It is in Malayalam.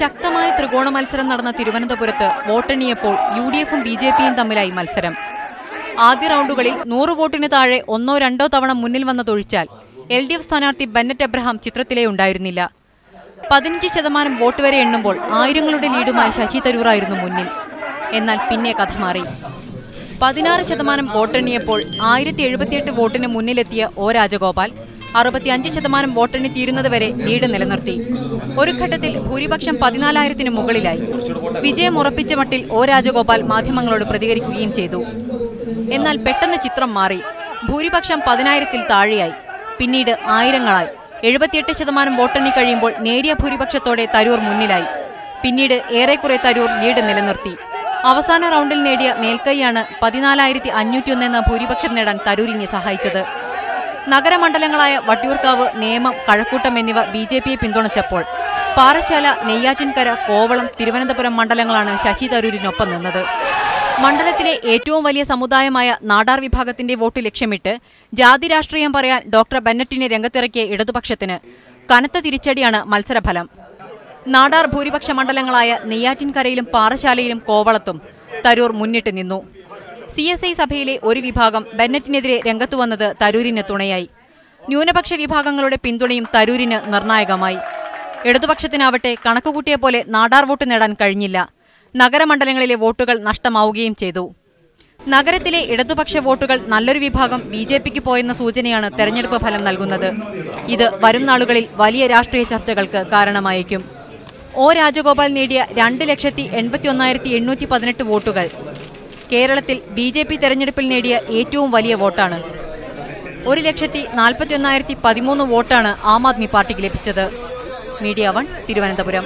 ശക്തമായ ത്രികോണ മത്സരം നടന്ന തിരുവനന്തപുരത്ത് വോട്ടെണ്ണിയപ്പോൾ യുഡിഎഫും ബിജെപിയും തമ്മിലായി മത്സരം. ആദ്യ റൗണ്ടുകളിൽ 100 വോട്ടിന് താഴെ ഒന്നോ രണ്ടോ തവണ മുന്നിൽ വന്നതൊഴിച്ചാൽ എൽഡിഎഫ് സ്ഥാനാർത്ഥി ബെന്നറ്റ് എബ്രഹാം ചിത്രത്തിലേ ഉണ്ടായിരുന്നില്ല. 15% വോട്ട് വരെ എണ്ണുമ്പോൾ ആയിരങ്ങളുടെ ലീഡുമായി ശശി തരൂറായിരുന്നു മുന്നിൽ. എന്നാൽ പിന്നെ കഥ മാറി. 16% വോട്ടെണ്ണിയപ്പോൾ 1078 വോട്ടിന് മുന്നിലെത്തിയ ഒ രാജഗോപാൽ 65% വോട്ടെണ്ണി തീരുന്നതുവരെ ലീഡ് നിലനിർത്തി. ഒരു ഘട്ടത്തിൽ ഭൂരിപക്ഷം 14,000-ന് മുകളിലായി. വിജയം ഉറപ്പിച്ച മട്ടിൽ ഒ രാജഗോപാൽ മാധ്യമങ്ങളോട് പ്രതികരിക്കുകയും ചെയ്തു. എന്നാൽ പെട്ടെന്ന് ചിത്രം മാറി. ഭൂരിപക്ഷം 10,000-ൽ താഴെയായി. പിന്നീട് ആയിരങ്ങളായി. 78% വോട്ടെണ്ണി കഴിയുമ്പോൾ നേരിയ ഭൂരിപക്ഷത്തോടെ തരൂർ മുന്നിലായി. പിന്നീട് ഏറെക്കുറെ തരൂർ ലീഡ് നിലനിർത്തി. അവസാന റൗണ്ടിൽ നേടിയ മേൽക്കൈയാണ് 14,501 എന്ന ഭൂരിപക്ഷം നേടാൻ തരൂരിനെ സഹായിച്ചത്. നഗരമണ്ഡലങ്ങളായ വട്ടിയൂർക്കാവ്, നേമം, കഴക്കൂട്ടം എന്നിവ ബിജെപിയെ പിന്തുണച്ചപ്പോൾ പാറശാല, നെയ്യാറ്റിൻകര, കോവളം, തിരുവനന്തപുരം മണ്ഡലങ്ങളാണ് ശശി തരൂരിനൊപ്പം നിന്നത്. മണ്ഡലത്തിലെ ഏറ്റവും വലിയ സമുദായമായ നാടാർ വിഭാഗത്തിന്റെ വോട്ട് ലക്ഷ്യമിട്ട് ജാതി രാഷ്ട്രീയം പറയാൻ ഡോക്ടർ ബെന്നറ്റിനെ രംഗത്തിറക്കിയ ഇടതുപക്ഷത്തിന് കനത്ത തിരിച്ചടിയാണ് മത്സരഫലം. നാടാർ ഭൂരിപക്ഷ മണ്ഡലങ്ങളായ നെയ്യാറ്റിൻകരയിലും പാറശാലയിലും കോവളത്തും തരൂർ മുന്നിട്ട് നിന്നു. CSI സഭയിലെ ഒരു വിഭാഗം ബെന്നറ്റിനെതിരെ രംഗത്തുവന്നത് തരൂരിന് തുണയായി. ന്യൂനപക്ഷ വിഭാഗങ്ങളുടെ പിന്തുണയും തരൂരിന് നിർണായകമായി. ഇടതുപക്ഷത്തിനാവട്ടെ കണക്കുകൂട്ടിയ പോലെ നാടാർ വോട്ട് നേടാൻ കഴിഞ്ഞില്ല. നഗരമണ്ഡലങ്ങളിലെ വോട്ടുകൾ നഷ്ടമാവുകയും ചെയ്തു. നഗരത്തിലെ ഇടതുപക്ഷ വോട്ടുകൾ നല്ലൊരു വിഭാഗം ബിജെപിക്ക് പോയെന്ന സൂചനയാണ് തെരഞ്ഞെടുപ്പ് ഫലം നൽകുന്നത്. ഇത് വരും നാളുകളിൽ വലിയ രാഷ്ട്രീയ ചർച്ചകൾക്ക് കാരണമായേക്കും. ഒ രാജഗോപാൽ നേടിയ 2,81,818 വോട്ടുകൾ കേരളത്തിൽ ബിജെപി തെരഞ്ഞെടുപ്പിൽ നേടിയ ഏറ്റവും വലിയ വോട്ടാണ്. 1,41,013 വോട്ടാണ് ആം ആദ്മി പാർട്ടിക്ക് ലഭിച്ചത്. മീഡിയ 1 തിരുവനന്തപുരം.